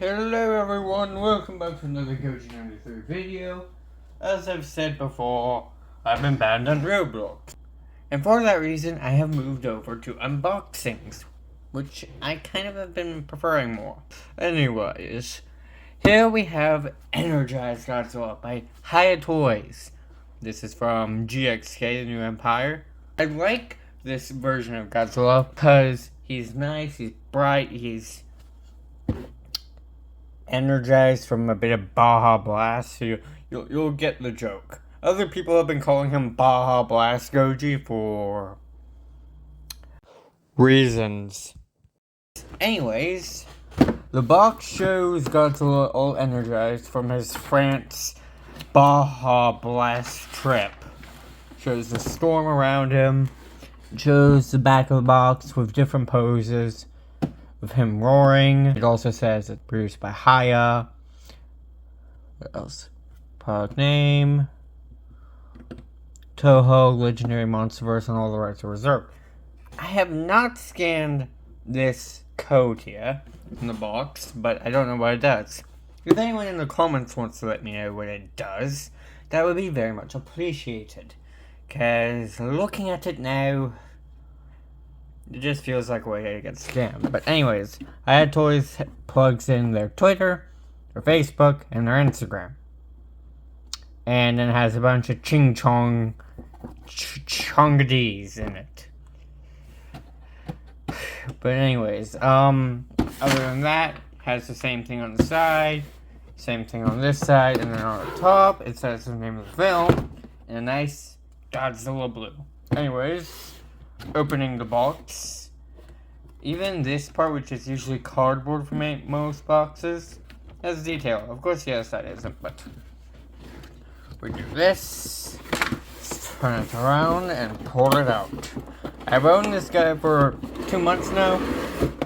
Hello everyone, welcome back to another Godzilla 93 video. As I've said before, I've been banned on Roblox. And for that reason, I have moved over to unboxings, which I kind of have been preferring more. Anyways, here we have Energized Godzilla by Hiya Toys. This is from GXK, the New Empire. I like this version of Godzilla because he's nice, he's bright, he's energized from a bit of Baja Blast, so you'll get the joke. Other people have been calling him Baja Blast Goji for reasons. Anyways, the box shows Godzilla all energized from his France Baja Blast trip. Shows the storm around him. Shows the back of the box with different poses of him roaring. It also says it's produced by Hiya. What else? Product name, Toho, Legendary Monsterverse, and all the rights are reserved. I have not scanned this code here in the box, but I don't know what it does. If anyone in the comments wants to let me know what it does, that would be very much appreciated. Because looking at it now, it just feels like a way to get scammed. But anyways, Hiya Toys plugs in their Twitter, their Facebook, and their Instagram. And then it has a bunch of ching-chong chongadis in it. But anyways, other than that, has the same thing on the side, same thing on this side, and then on the top, it says the name of the film, in a nice Godzilla blue. Anyways, opening the box. Even this part, which is usually cardboard for most boxes, has detail. Of course, yes, that isn't, but we do this, turn it around, and pull it out. I've owned this guy for 2 months now,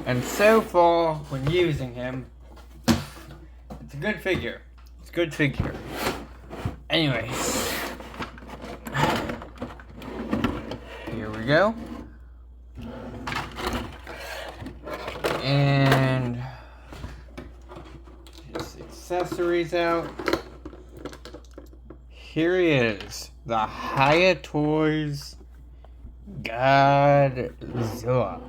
and so far, when using him, it's a good figure. It's a good figure. Anyways, here we go. And his accessories out. Here he is, the Hiya Toys Godzilla.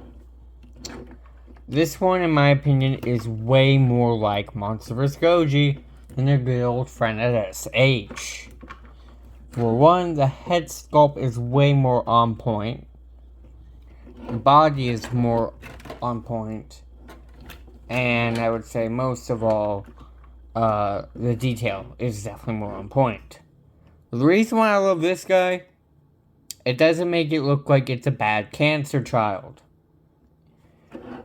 This one, in my opinion, is way more like Monsterverse Goji than their good old friend at SH. For one, the head sculpt is way more on point. The body is more on point. And I would say most of all, the detail is definitely more on point. The reason why I love this guy, it doesn't make it look like it's a bad cancer child.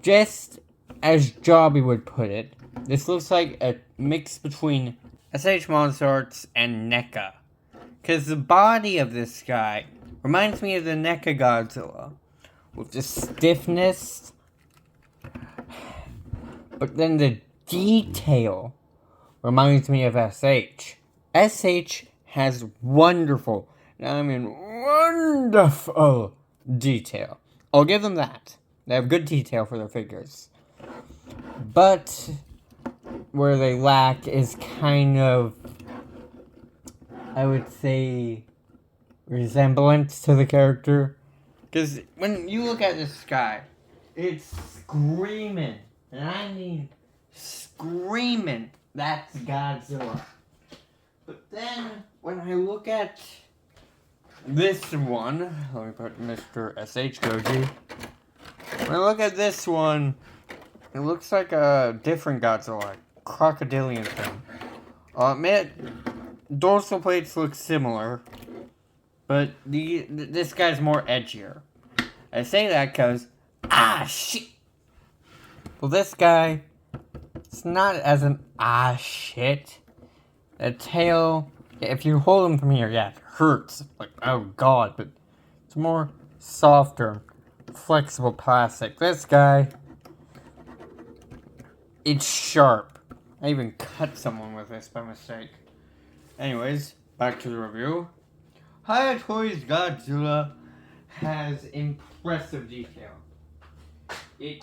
Just as Jobby would put it, this looks like a mix between SH Monster Arts and NECA. Because the body of this guy reminds me of the NECA Godzilla, with the stiffness, but then the detail reminds me of SH. SH has wonderful, I mean wonderful detail. I'll give them that. They have good detail for their figures. But where they lack is kind of, I would say, resemblance to the character. Because when you look at this guy, it's screaming. And I mean screaming, that's Godzilla. But then, when I look at this one, let me put Mr. SH Goji. When I look at this one, it looks like a different Godzilla, crocodilian thing. I'll admit, dorsal plates look similar, but this guy's more edgier. I say that because, shit. Well, this guy, it's not as an shit. The tail, if you hold him from here, yeah, it hurts. Like, oh god, but it's more softer, flexible plastic. This guy, it's sharp. I even cut someone with this by mistake. Anyways, back to the review. Hiya Toys Godzilla has impressive detail. It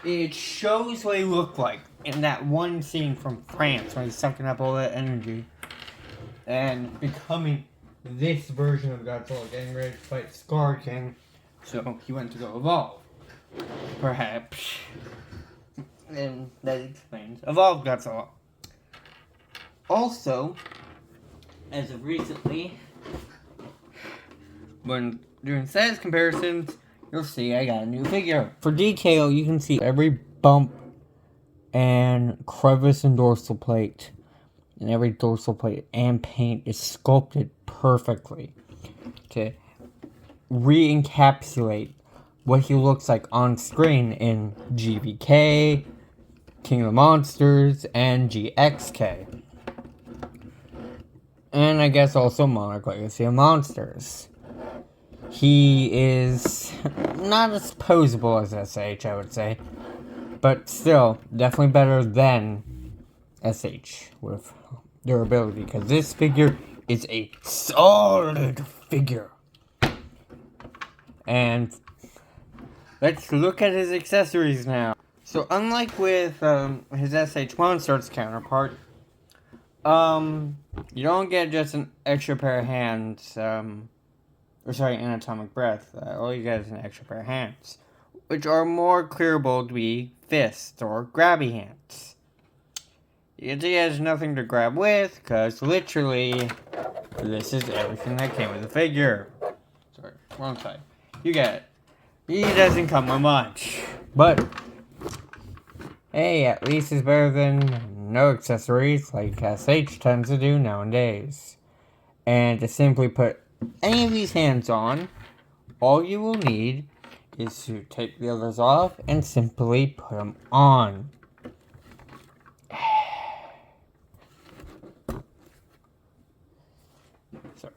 it shows what he looked like in that one scene from France when he's sucking up all that energy and becoming this version of Godzilla, getting ready to fight Scar King. So he went to go evolve. Perhaps. And that explains Evolved Godzilla. Also, as of recently, when doing size comparisons, you'll see I got a new figure. For detail, you can see every bump and crevice and dorsal plate. And every dorsal plate and paint is sculpted perfectly to re-encapsulate what he looks like on screen in GVK, King of the Monsters, and GXK. And I guess also Monarch Legacy of Monsters. He is not as posable as SH, I would say. But still, definitely better than SH with durability. Because this figure is a solid figure. And let's look at his accessories now. So unlike with his SH Monsters counterpart, you don't get just an extra pair of hands, anatomic breath. All you get is an extra pair of hands, which are more clearable to be fists or grabby hands. He has nothing to grab with, because literally, this is everything that came with the figure. Sorry, wrong side. You get it. He doesn't come with much, but hey, at least it's better than no accessories like SH tends to do nowadays. And to simply put any of these hands on, all you will need is to take the others off and simply put them on. Sorry,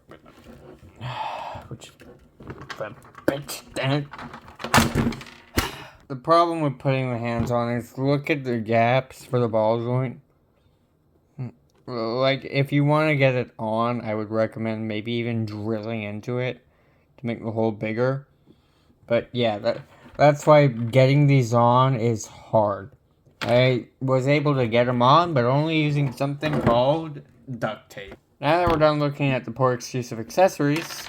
the problem with putting the hands on is look at the gaps for the ball joint. Like, if you want to get it on, I would recommend maybe even drilling into it to make the hole bigger. But yeah, that's why getting these on is hard. I was able to get them on, but only using something called duct tape. Now that we're done looking at the poor excuse of accessories,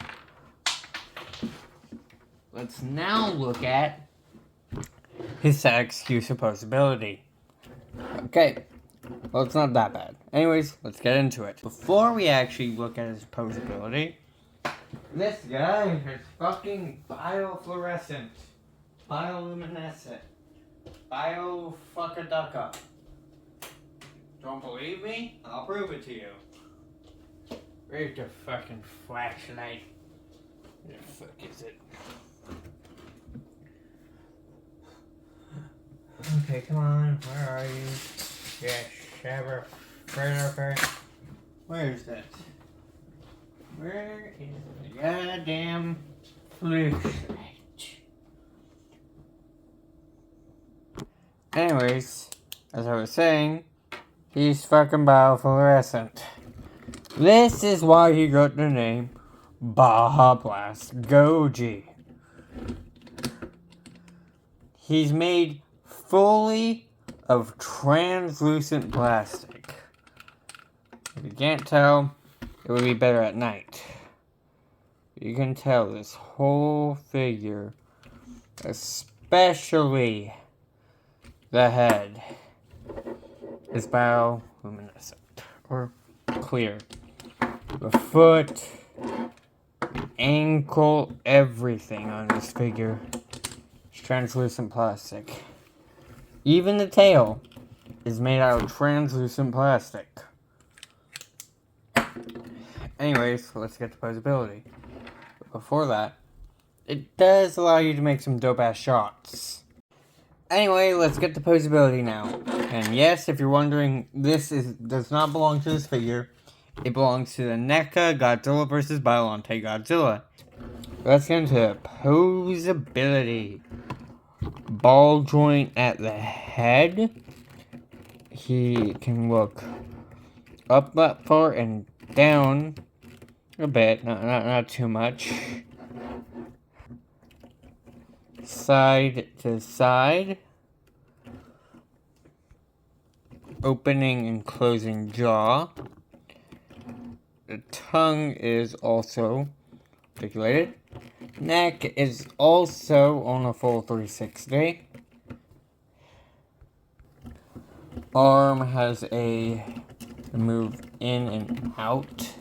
let's now look at his sad excuse of posability. Okay. Well, it's not that bad. Anyways, let's get into it. Before we actually look at his posability, this guy is fucking bioluminescent. Bioluminescent. Bio-fucka-ducka. Don't believe me? I'll prove it to you. Where's the fucking flashlight? Where the fuck is it? Okay, come on. Where are you? Yeah, Shabber. Where is that? Where is the goddamn flashlight? Anyways, as I was saying, he's fucking biofluorescent. This is why he got the name Baja Blast Goji. He's made fully of translucent plastic. If you can't tell, it would be better at night. You can tell this whole figure, especially the head, is bioluminescent or clear. The foot, ankle, everything on this figure is translucent plastic. Even the tail is made out of translucent plastic. Anyways, let's get to posability. But before that, it does allow you to make some dope-ass shots. Anyway, let's get to posability now. And yes, if you're wondering, does not belong to this figure. It belongs to the NECA Godzilla vs. Biolante Godzilla. Let's get into posability. Ball joint at the head. He can look up that far and down a bit, not too much. Side to side. opening and closing jaw. The tongue is also articulated. Neck is also on a full 360. Arm has a move in and out.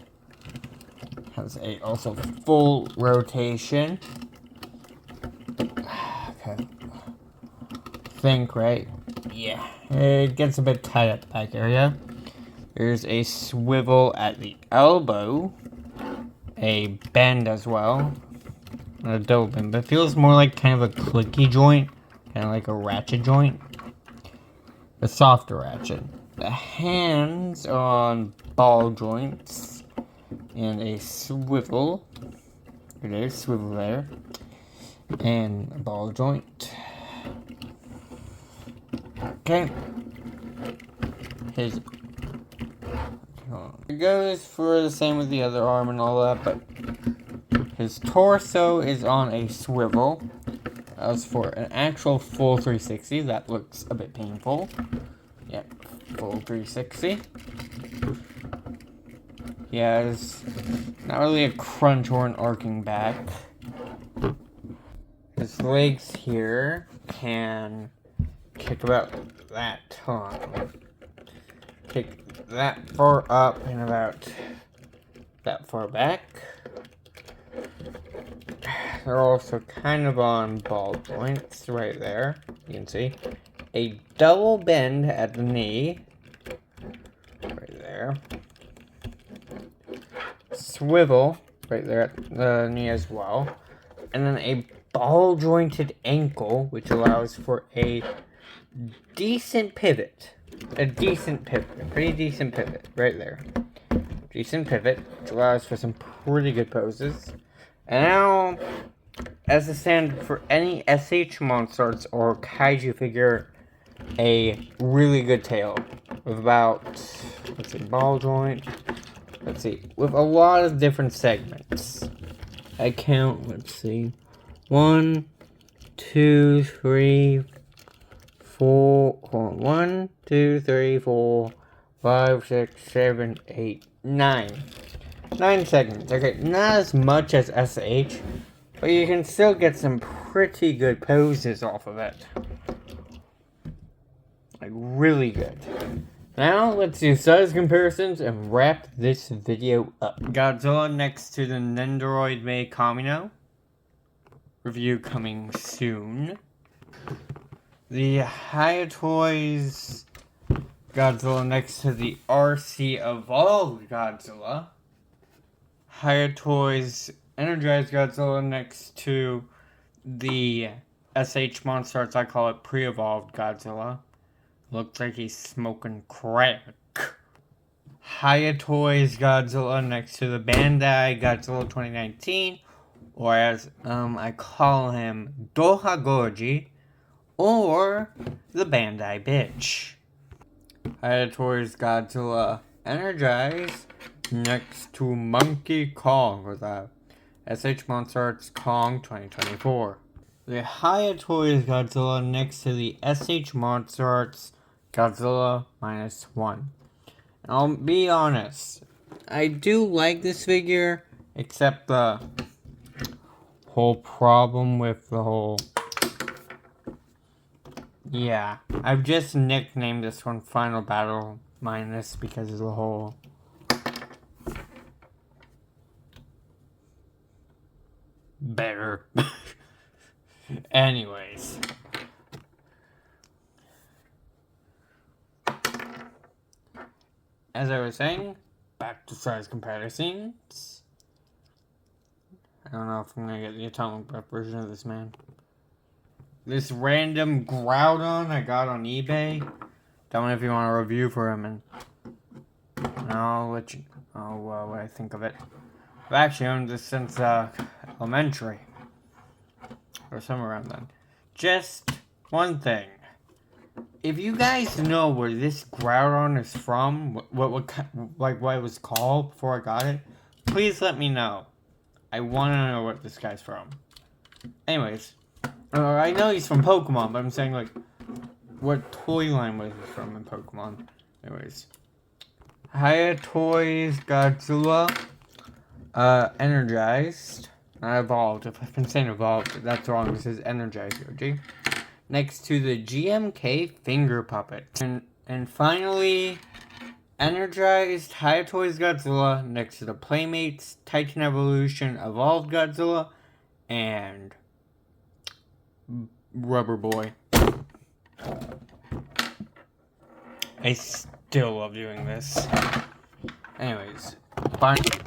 Has a also full rotation. Okay. Think, right? Yeah. It gets a bit tight at the back area. There's a swivel at the elbow. A bend as well. A double bend, but it feels more like kind of a clicky joint. Kind of like a ratchet joint. A softer ratchet. The hands are on ball joints. And a swivel. There's swivel there. And a ball joint. Okay. It goes for the same with the other arm and all that, but his torso is on a swivel. As for an actual full 360, that looks a bit painful. Yep, full 360. He has not really a crunch or an arcing back. His legs here can kick about that long. Kick that far up and about that far back. They're also kind of on ball joints right there. You can see a double bend at the knee right there. Swivel right there at the knee as well. And then a ball jointed ankle, which allows for a decent pivot. A pretty decent pivot right there. Decent pivot, which allows for some pretty good poses. And now, as a standard for any SH monsters or kaiju figure, a really good tail with about, let's see, ball joint. Let's see, with a lot of different segments. I count, let's see, 1, 2, 3, 4, 1, 2, 3, 4, 5, 6, 7, 8, 9. 9 segments. Okay, not as much as SH, but you can still get some pretty good poses off of it. Like, really good. Now, let's do size comparisons and wrap this video up. Godzilla next to the Nendoroid Mei Kamino. Review coming soon. The Hiya Toys Godzilla next to the RC Evolved Godzilla. Hiya Toys Energized Godzilla next to the SH Monster Arts, I call it pre-evolved Godzilla. Looks like he's smoking crack. Hiya Toys Godzilla next to the Bandai Godzilla 2019, or as I call him, Doha Goji, or the Bandai Bitch. Hiya Toys Godzilla Energized next to Monkey Kong, or the SH Monster Arts Kong 2024. The Hiya Toys Godzilla next to the SH Monster Arts Godzilla -1. And I'll be honest, I do like this figure, except the whole problem with the whole... Yeah, I've just nicknamed this one Final Battle Minus because of the whole... Better. Anyways. As I was saying, back to size comparisons. I don't know if I'm gonna get the atomic breath version of this man. This random Groudon I got on eBay. Tell me if you want a review for him, and I'll let you know what I think of it. I've actually owned this since elementary, or somewhere around then. Just one thing. If you guys know where this Groudon is from, what it was called before I got it, please let me know. I want to know what this guy's from. Anyways, I know he's from Pokemon, but I'm saying, like, what toy line was he from in Pokemon? Anyways. Hiya Toys Godzilla. Energized. Not evolved. If I've been saying evolved, that's wrong. This is energized, OG. Next to the GMK finger puppet. And finally, energized Hiya Toys Godzilla next to the Playmates Titan Evolution Evolved Godzilla and Rubber Boy. I still love doing this. Anyways, finally.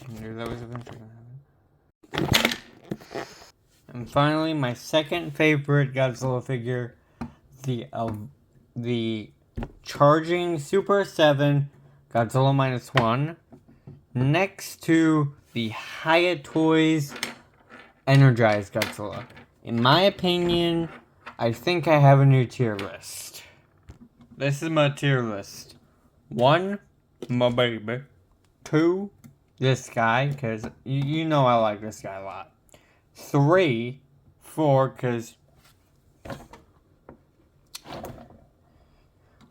I knew that was eventually gonna happen. And finally, my second favorite Godzilla figure, the Charging Super 7 Godzilla -1, next to the Hiya Toys Energized Godzilla. In my opinion, I think I have a new tier list. This is my tier list. 1, my baby. 2, this guy, because you know I like this guy a lot. 3, 4, because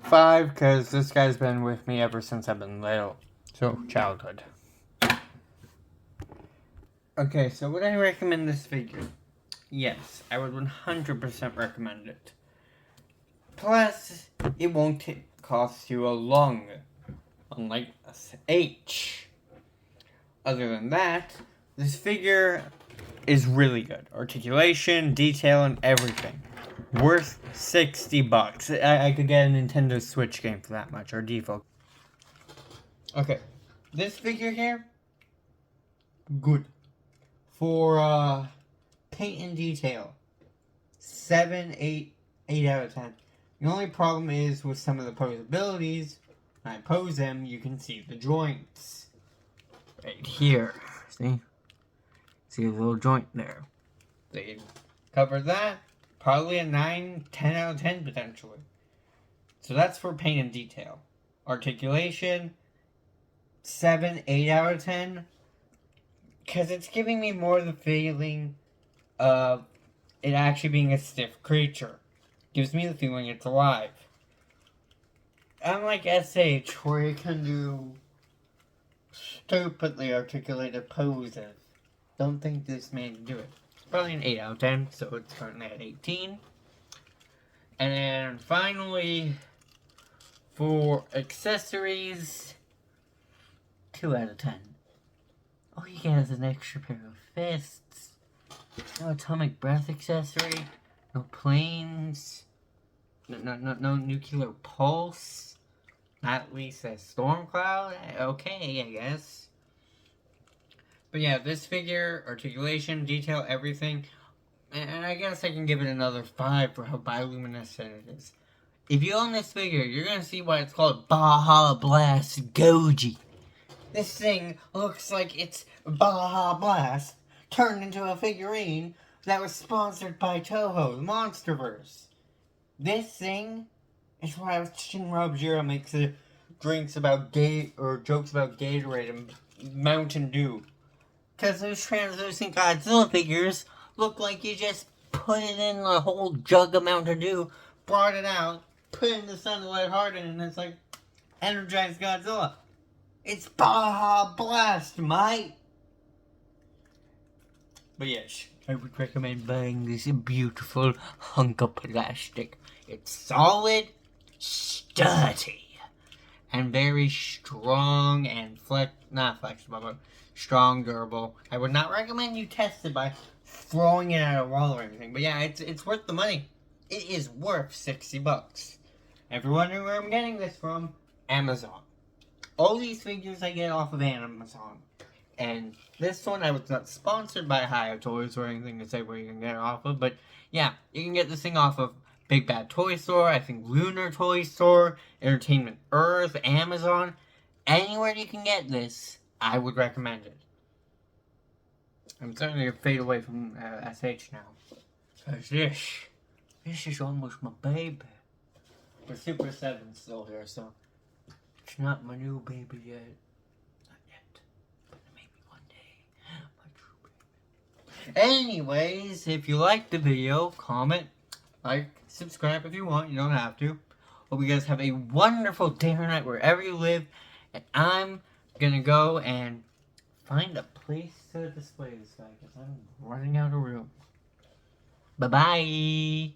5, because this guy's been with me ever since I've been little. So, childhood. Okay, so would I recommend this figure? Yes, I would 100% recommend it. Plus, it won't cost you a lung, unlike SH. Other than that, this figure is really good. Articulation, detail, and everything. Worth $60. I could get a Nintendo Switch game for that much, or default. Okay, this figure here, good. For paint and detail, 7, 8 out of 10. The only problem is with some of the posabilities. When I pose them, you can see the joints. Right here. See? See a little joint there. They cover that. Probably a 9, 10 out of 10 potentially. So that's for paint and detail. Articulation, 7, 8 out of 10. Because it's giving me more the feeling of it actually being a stiff creature. Gives me the feeling it's alive. Unlike SH, where you can do stupidly articulated poses. Don't think this man can do it. It's probably an 8 out of 10, so it's currently at 18. And then finally, for accessories, 2 out of 10. All you get is an extra pair of fists, no atomic breath accessory, no planes, no nuclear pulse, not at least a storm cloud. Okay, I guess. But yeah, this figure, articulation, detail, everything, and I guess I can give it another 5 for how bioluminescent it is. If you own this figure, you're gonna see why it's called Baja Blast Goji. This thing looks like it's Baja Blast turned into a figurine that was sponsored by Toho, the Monsterverse. This thing is why Shinrub makes jokes about Gatorade and Mountain Dew. Because those translucent Godzilla figures look like you just put it in a whole jug of Mountain Dew, brought it out, put it in the sun to let it harden, and it's like Energized Godzilla. It's Baja Blast, mate! But yes, I would recommend buying this beautiful hunk of plastic. It's solid, sturdy, and very strong and not flexible, but strong, durable. I would not recommend you test it by throwing it at a wall or anything. But yeah, it's worth the money. It is worth $60. If you're wondering where I'm getting this from, Amazon. All these figures I get off of Amazon. And this one, I was not sponsored by Hiya Toys or anything to say where you can get it off of. But yeah, you can get this thing off of Big Bad Toy Store, I think Lunar Toy Store, Entertainment Earth, Amazon. Anywhere you can get this, I would recommend it. I'm starting to fade away from SH now. Because this is almost my baby. But Super 7's still here, so it's not my new baby yet. Not yet. But maybe one day. My true baby. Anyways, if you liked the video, comment, like, subscribe if you want. You don't have to. Hope you guys have a wonderful day or night wherever you live. And I'm gonna go and find a place to display this guy because I'm running out of room. Bye-bye.